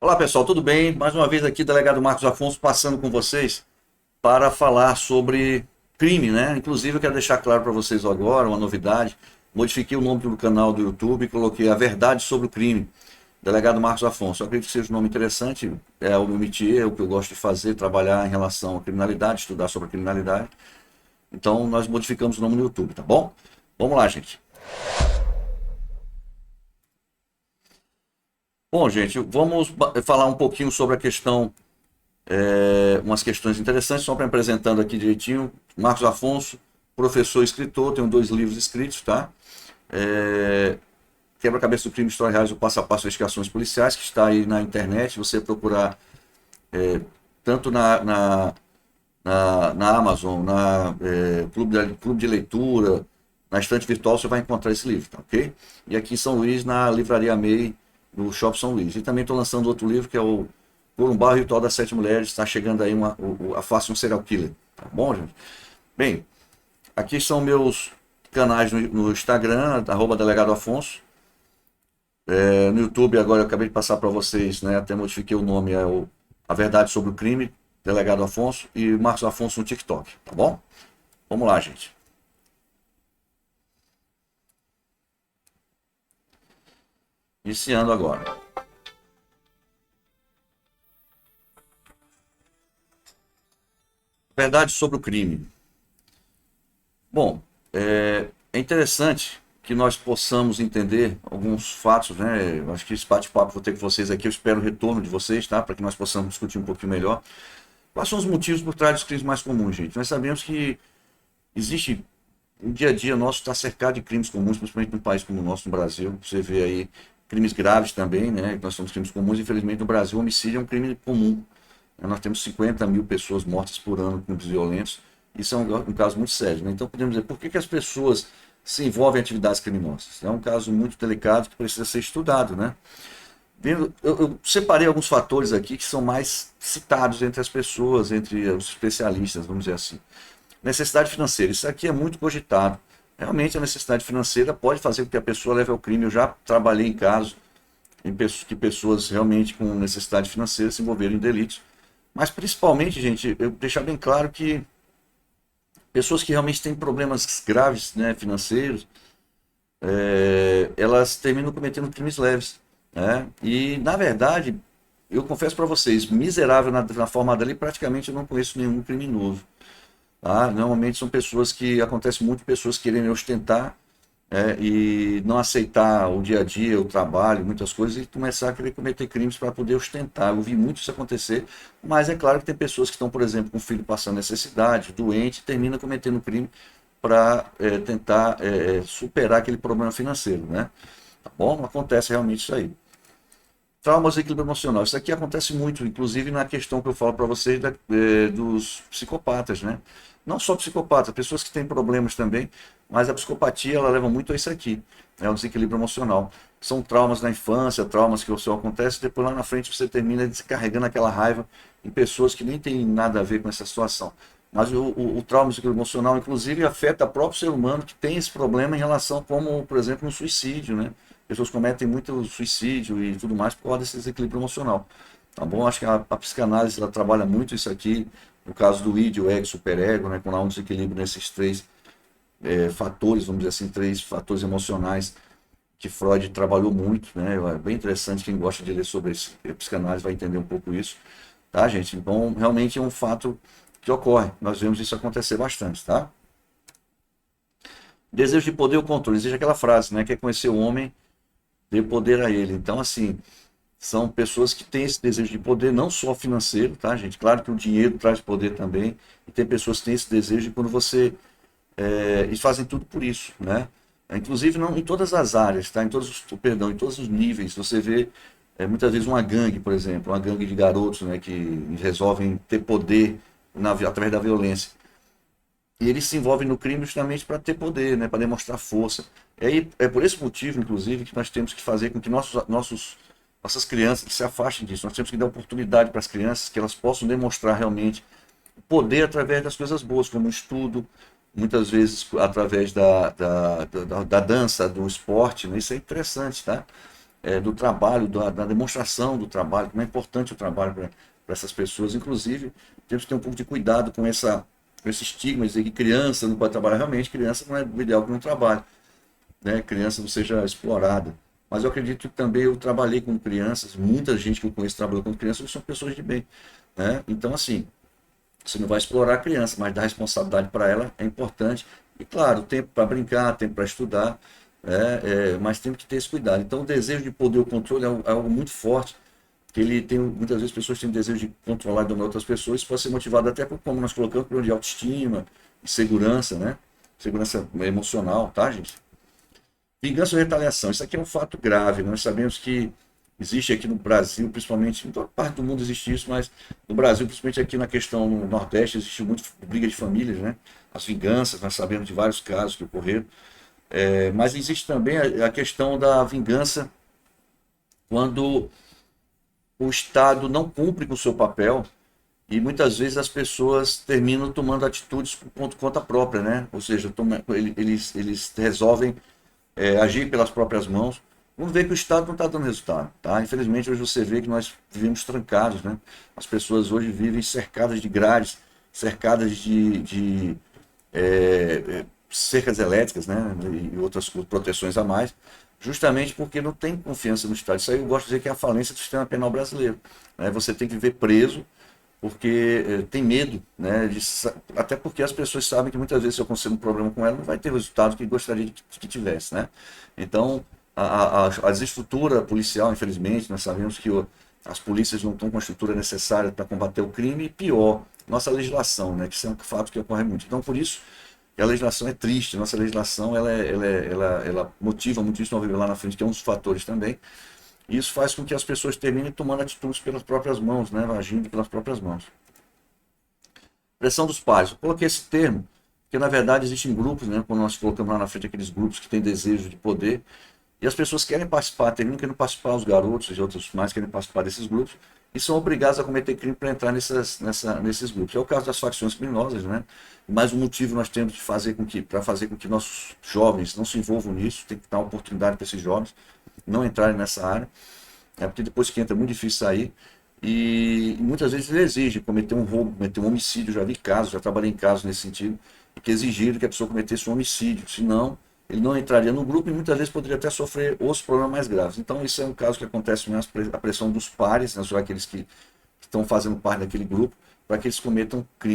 Olá pessoal, tudo bem? Mais uma vez aqui, delegado Marcos Afonso, passando com vocês para falar sobre crime, né? Inclusive, eu quero deixar claro para vocês agora uma novidade. Modifiquei o nome do canal do YouTube e coloquei A Verdade sobre o Crime, delegado Marcos Afonso. Eu acredito que seja um nome interessante, é o meu métier, é o que eu gosto de fazer, trabalhar em relação à criminalidade, estudar sobre a criminalidade. Então, nós modificamos o nome no YouTube, tá bom? Vamos lá, gente. Bom, gente, vamos falar um pouquinho sobre a questão, umas questões interessantes, só para apresentando aqui direitinho. Marcos Afonso, professor e escritor, tenho 2 livros escritos, tá? Quebra-cabeça do crime, história reais, o passo a passo das investigações policiais, que está aí na internet. Você procurar tanto na Amazon, Clube de Leitura, na estante virtual, você vai encontrar esse livro, tá ok? E aqui em São Luís, na Livraria MEI, no Shopping São Luís. E também estou lançando outro livro, que é o Por um Barro Ritual das 7 Mulheres. Está chegando aí a face de um serial killer, tá bom, gente? Bem, aqui são meus canais no Instagram, @delegado Afonso. No YouTube, agora eu acabei de passar para vocês, né? Até modifiquei o nome, A Verdade sobre o Crime, delegado Afonso, e Marcos Afonso no TikTok, tá bom? Vamos lá, gente. Iniciando agora. Verdade sobre o crime. Bom, é interessante que nós possamos entender alguns fatos, né? Eu acho que esse bate-papo vou ter com vocês aqui, eu espero o retorno de vocês, tá? Para que nós possamos discutir um pouquinho melhor. Quais são os motivos por trás dos crimes mais comuns, gente? Nós sabemos que existe, o dia a dia nosso está cercado de crimes comuns, principalmente num país como o nosso, no Brasil. Você vê aí crimes graves também, né? Nós somos crimes comuns, infelizmente no Brasil o homicídio é um crime comum. Nós temos 50 mil pessoas mortas por ano com crimes violentos. Isso é um caso muito sério, né? Então podemos dizer, por que as pessoas se envolvem em atividades criminosas? É um caso muito delicado que precisa ser estudado, né? Eu separei alguns fatores aqui que são mais citados entre as pessoas, entre os especialistas, vamos dizer assim. Necessidade financeira, isso aqui é muito cogitado. Realmente a necessidade financeira pode fazer com que a pessoa leve ao crime. Eu já trabalhei em casos em que pessoas realmente com necessidade financeira se envolveram em delitos. Mas principalmente, gente, eu deixar bem claro que pessoas que realmente têm problemas graves, né, financeiros, elas terminam cometendo crimes leves, né? E, na verdade, eu confesso para vocês, miserável na forma dela, e praticamente eu não conheço nenhum criminoso. Tá? Normalmente são pessoas que, acontece muito, pessoas querendo ostentar, e não aceitar o dia a dia, o trabalho, muitas coisas, e começar a querer cometer crimes para poder ostentar. Eu vi muito isso acontecer, mas é claro que tem pessoas que estão, por exemplo, com o filho passando necessidade, doente, e termina cometendo crime para tentar superar aquele problema financeiro, né? Tá bom? Acontece realmente isso aí. Traumas e equilíbrio emocional. Isso aqui acontece muito, inclusive na questão que eu falo para vocês dos psicopatas, né? Não só psicopatas, pessoas que têm problemas também, mas a psicopatia ela leva muito a isso aqui, é o desequilíbrio emocional. São traumas na infância, traumas que só acontecem, depois lá na frente você termina descarregando aquela raiva em pessoas que nem tem nada a ver com essa situação. Mas o trauma emocional, inclusive, afeta o próprio ser humano que tem esse problema em relação, como, por exemplo, um suicídio, né? Pessoas cometem muito suicídio e tudo mais por causa desse desequilíbrio emocional. Tá bom? Acho que a psicanálise ela trabalha muito isso aqui, no caso do id, o ego, superego, né? Quando há um desequilíbrio nesses 3 fatores, vamos dizer assim, 3 fatores emocionais que Freud trabalhou muito, né? É bem interessante, quem gosta de ler sobre psicanálise vai entender um pouco isso, tá, gente? Então, realmente é um fato que ocorre. Nós vemos isso acontecer bastante, tá? Desejo de poder ou controle. Existe aquela frase, né? Quer conhecer o homem, dê poder a ele. Então, assim, são pessoas que têm esse desejo de poder, não só financeiro, tá, gente? Claro que o dinheiro traz poder também. E tem pessoas que têm esse desejo e quando você... eles fazem tudo por isso, né? Inclusive, não em todas as áreas, tá? Em todos os níveis. Você vê, muitas vezes, uma gangue, por exemplo, uma gangue de garotos, né? Que resolvem ter poder através da violência. E eles se envolvem no crime justamente para ter poder, né, para demonstrar força. É por esse motivo, inclusive, que nós temos que fazer com que nossas crianças se afastem disso. Nós temos que dar oportunidade para as crianças que elas possam demonstrar realmente poder através das coisas boas, como o estudo, muitas vezes através da dança, do esporte, né? Isso é interessante, tá? do trabalho, da demonstração do trabalho, como é importante o trabalho para essas pessoas. Inclusive, temos que ter um pouco de cuidado com esse estigma de dizer que criança não pode trabalhar. Realmente, criança não é o ideal que não trabalhe, né? Criança não seja explorada. Mas eu acredito que também eu trabalhei com crianças, muita gente que eu conheço trabalhou com crianças, que são pessoas de bem, né? Então, assim, você não vai explorar a criança, mas dar responsabilidade para ela é importante. E, claro, tempo para brincar, tempo para estudar, mas tem que ter esse cuidado. Então, o desejo de poder, o controle é algo muito forte, que ele tem, muitas vezes, pessoas têm o desejo de controlar e dominar outras pessoas, isso pode ser motivado até por, como nós colocamos, por de autoestima, e segurança, né? Segurança emocional, tá, gente? Vingança ou retaliação, isso aqui é um fato grave. Nós sabemos que existe aqui no Brasil, principalmente, em toda parte do mundo existe isso, mas no Brasil, principalmente aqui na questão no Nordeste, existe muito briga de famílias, né? As vinganças, nós sabemos de vários casos que ocorreram. Mas existe também a questão da vingança quando o Estado não cumpre com o seu papel e muitas vezes as pessoas terminam tomando atitudes por conta própria, né? Ou seja, eles resolvem agir pelas próprias mãos. Vamos ver que o Estado não está dando resultado, tá? Infelizmente, hoje você vê que nós vivemos trancados, né? As pessoas hoje vivem cercadas de grades, cercadas de cercas elétricas, né? E outras proteções a mais, justamente porque não tem confiança no Estado. Isso aí eu gosto de dizer que é a falência do sistema penal brasileiro, né? Você tem que viver preso porque tem medo, né? Até porque as pessoas sabem que muitas vezes se acontecer um problema com ela, não vai ter o resultado que gostaria que tivesse, né? Então, a desestrutura policial, infelizmente, nós sabemos que as polícias não estão com a estrutura necessária para combater o crime, e pior, nossa legislação, né? Que isso é um fato que ocorre muito. Então, por isso, a legislação é triste, nossa legislação ela motiva muito isso, nós vamos ver lá na frente, que é um dos fatores também. E isso faz com que as pessoas terminem tomando atitudes pelas próprias mãos, né? Agindo pelas próprias mãos. Pressão dos pais. Eu coloquei esse termo, porque na verdade existem grupos, né? Quando nós colocamos lá na frente aqueles grupos que têm desejo de poder, e as pessoas querem participar, terminam querendo participar, os garotos e outros mais querem participar desses grupos, e são obrigados a cometer crime para entrar nesses grupos. É o caso das facções criminosas, né? Mas o motivo nós temos de fazer para fazer com que nossos jovens não se envolvam nisso, tem que dar oportunidade para esses jovens não entrarem nessa área, porque depois que entra é muito difícil sair, e muitas vezes ele exige cometer um roubo, cometer um homicídio. Já vi casos, já trabalhei em casos nesse sentido, que exigiram que a pessoa cometesse um homicídio, senão ele não entraria no grupo e muitas vezes poderia até sofrer outros problemas mais graves. Então isso é um caso que acontece mais, a pressão dos pares, né, são aqueles que estão fazendo parte daquele grupo, para que eles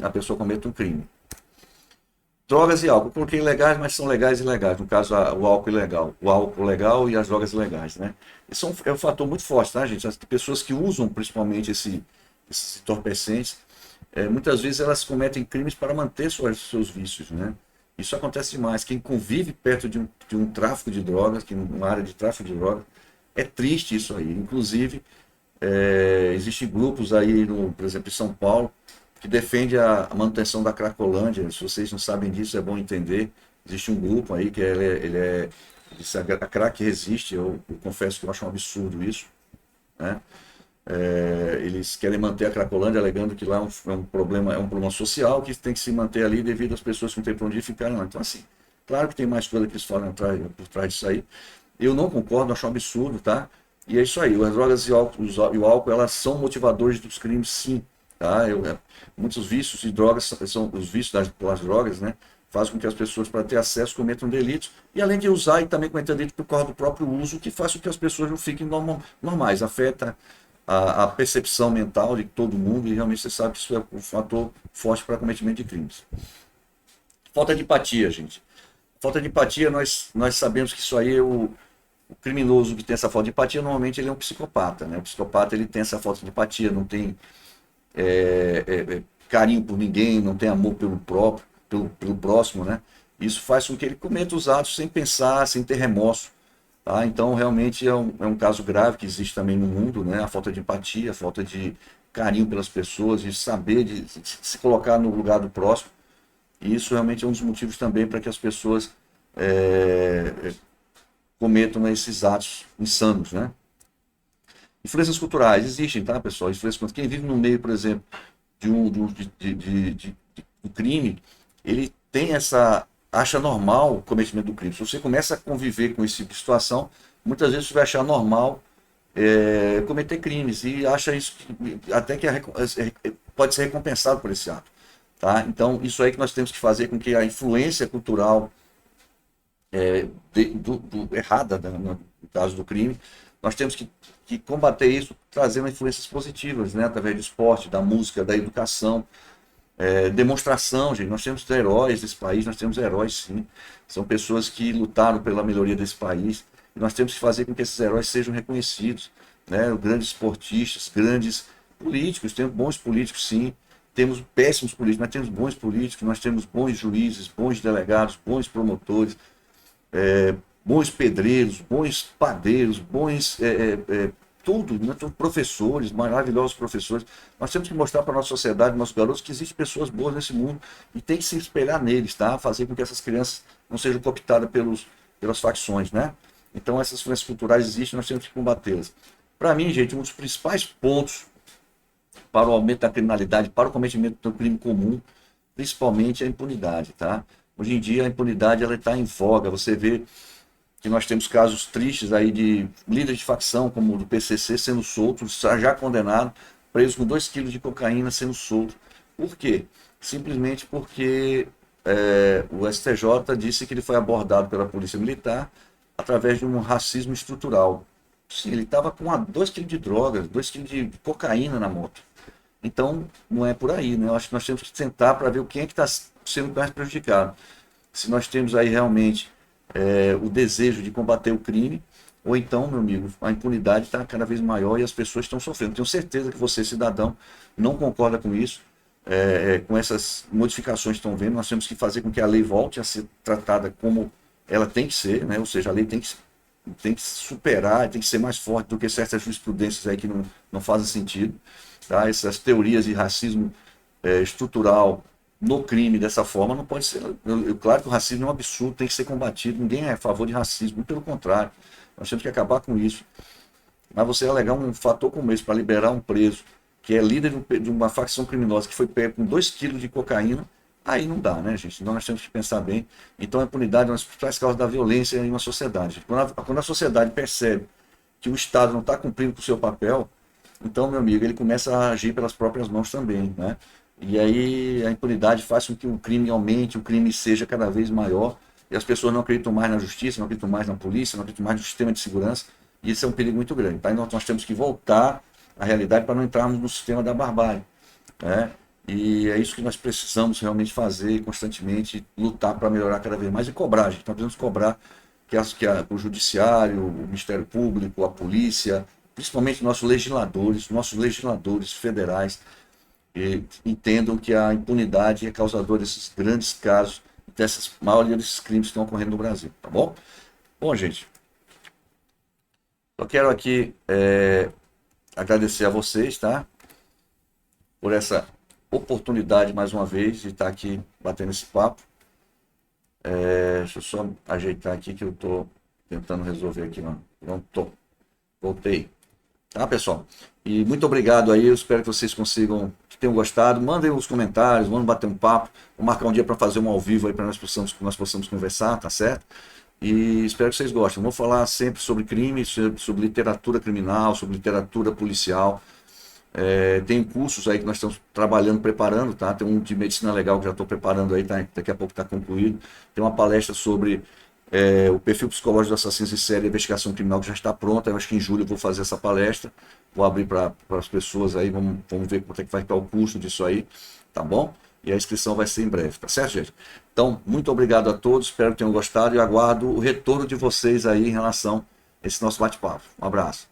a pessoa cometa um crime. Drogas e álcool. Eu coloquei legais, mas são legais e ilegais. No caso, o álcool ilegal. O álcool legal e as drogas ilegais, né? Isso é um fator muito forte, tá, gente? As pessoas que usam principalmente esses entorpecentes, muitas vezes elas cometem crimes para manter seus vícios, né? Isso acontece demais. Quem convive perto de um tráfico de drogas, uma área de tráfico de drogas, é triste isso aí. Inclusive, existem grupos aí, por exemplo, em São Paulo, que defende a manutenção da Cracolândia. Se vocês não sabem disso, é bom entender. Existe um grupo aí que a Crack resiste. Eu confesso que eu acho um absurdo isso, né? Eles querem manter a Cracolândia, alegando que lá é um problema social que tem que se manter ali devido às pessoas que não têm para onde ficarem lá. Então, assim, claro que tem mais coisa que eles falam por trás disso aí. Eu não concordo, acho um absurdo, tá? E é isso aí. As drogas e o álcool, elas são motivadores dos crimes, sim. Tá? Muitos vícios de drogas são os vícios pelas drogas, né? Fazem com que as pessoas, para ter acesso, cometam delitos. E além de usar, e também cometer delito por causa do próprio uso, que faz com que as pessoas não fiquem normais. Afeta a percepção mental de todo mundo, e realmente você sabe que isso é um fator forte para cometimento de crimes. Falta de empatia, gente. Falta de empatia, nós sabemos que isso aí é o criminoso que tem essa falta de empatia, normalmente ele é um psicopata, né? O psicopata, ele tem essa falta de empatia, não tem carinho por ninguém, não tem amor pelo próprio, pelo próximo, né? Isso faz com que ele cometa os atos sem pensar, sem ter remorso, tá? Então, realmente é um caso grave que existe também no mundo, né? A falta de empatia, a falta de carinho pelas pessoas, de saber, de se colocar no lugar do próximo. E isso realmente é um dos motivos também para que as pessoas cometam esses atos insanos, né? Influências culturais existem, tá, pessoal? Influências culturais. Quem vive no meio, por exemplo, do crime, ele tem acha normal o cometimento do crime. Se você começa a conviver com esse tipo de situação, muitas vezes você vai achar normal cometer crimes e acha isso até que pode ser recompensado por esse ato. Tá? Então, isso aí que nós temos que fazer com que a influência cultural errada, né, no caso do crime, nós temos que combater isso trazendo influências positivas, né, através do esporte, da música, da educação, demonstração, gente. Nós temos heróis desse país, nós temos heróis sim, são pessoas que lutaram pela melhoria desse país, e nós temos que fazer com que esses heróis sejam reconhecidos, né, grandes esportistas, grandes políticos, temos bons políticos sim, temos péssimos políticos, mas temos bons políticos, nós temos bons juízes, bons delegados, bons promotores, bons pedreiros, bons padeiros, bons tudo, né? Professores, maravilhosos professores. Nós temos que mostrar para a nossa sociedade, nossos garotos, que existem pessoas boas nesse mundo e tem que se espelhar neles, tá? Fazer com que essas crianças não sejam cooptadas pelas facções, né? Então essas influências culturais existem, nós temos que combatê-las. Para mim, gente, um dos principais pontos para o aumento da criminalidade, para o cometimento do crime comum, principalmente a impunidade, tá? Hoje em dia a impunidade ela está em voga. Você vê que nós temos casos tristes aí de líderes de facção, como o do PCC, sendo soltos, já condenado, preso com 2 quilos de cocaína sendo solto. Por quê? Simplesmente porque o STJ disse que ele foi abordado pela Polícia Militar através de um racismo estrutural. Sim, ele estava com 2 quilos de drogas, 2 quilos de cocaína na moto. Então, não é por aí, né? Eu acho que nós temos que tentar para ver quem é que está sendo mais prejudicado. Se nós temos aí realmente o desejo de combater o crime, ou então, meu amigo, a impunidade está cada vez maior e as pessoas estão sofrendo. Tenho certeza que você, cidadão, não concorda com isso, com essas modificações que estão vendo. Nós temos que fazer com que a lei volte a ser tratada como ela tem que ser, né? Ou seja, a lei tem que superar, tem que ser mais forte do que certas jurisprudências aí que não fazem sentido. Tá? Essas teorias de racismo estrutural no crime dessa forma não pode ser. Claro que o racismo é um absurdo, tem que ser combatido, ninguém é a favor de racismo, pelo contrário, nós temos que acabar com isso. Mas você alegar um fator como esse para liberar um preso que é líder de uma facção criminosa que foi pego com 2 quilos de cocaína, aí não dá, né, gente? Então nós temos que pensar bem. Então a impunidade é uma das principais causas da violência em uma sociedade. Quando a sociedade percebe que o Estado não está cumprindo com o seu papel, então, meu amigo, ele começa a agir pelas próprias mãos também, né? E aí a impunidade faz com que o crime aumente, o crime seja cada vez maior, e as pessoas não acreditam mais na justiça, não acreditam mais na polícia, não acreditam mais no sistema de segurança, e isso é um perigo muito grande. Tá? Então nós temos que voltar à realidade para não entrarmos no sistema da barbárie, né? E é isso que nós precisamos realmente fazer constantemente, lutar para melhorar cada vez mais e cobrar, gente. Nós precisamos cobrar que o judiciário, o Ministério Público, a polícia, principalmente nossos legisladores federais, entendam que a impunidade é causadora desses grandes casos, dessas maioria desses crimes que estão ocorrendo no Brasil, tá bom? Bom, gente, eu quero aqui agradecer a vocês, tá? Por essa oportunidade, mais uma vez, de estar aqui batendo esse papo. Deixa eu só ajeitar aqui que eu estou tentando resolver aqui, não. Pronto, voltei. Tá, pessoal? E muito obrigado aí, eu espero que vocês consigam, que tenham gostado. Mandem os comentários, vamos bater um papo, vamos marcar um dia para fazer um ao vivo aí para nós possamos conversar, tá certo? E espero que vocês gostem. Vou falar sempre sobre crime, sobre literatura criminal, sobre literatura policial. Tem cursos aí que nós estamos trabalhando, preparando, tá? Tem um de medicina legal que já estou preparando aí, tá? Daqui a pouco está concluído. Tem uma palestra sobre o perfil psicológico dos assassinos em série e investigação criminal que já está pronta. Eu acho que em julho eu vou fazer essa palestra. Vou abrir para as pessoas aí, vamos ver quanto é que vai ficar o custo disso aí, tá bom? E a inscrição vai ser em breve, tá certo, gente? Então, muito obrigado a todos, espero que tenham gostado e aguardo o retorno de vocês aí em relação a esse nosso bate-papo. Um abraço.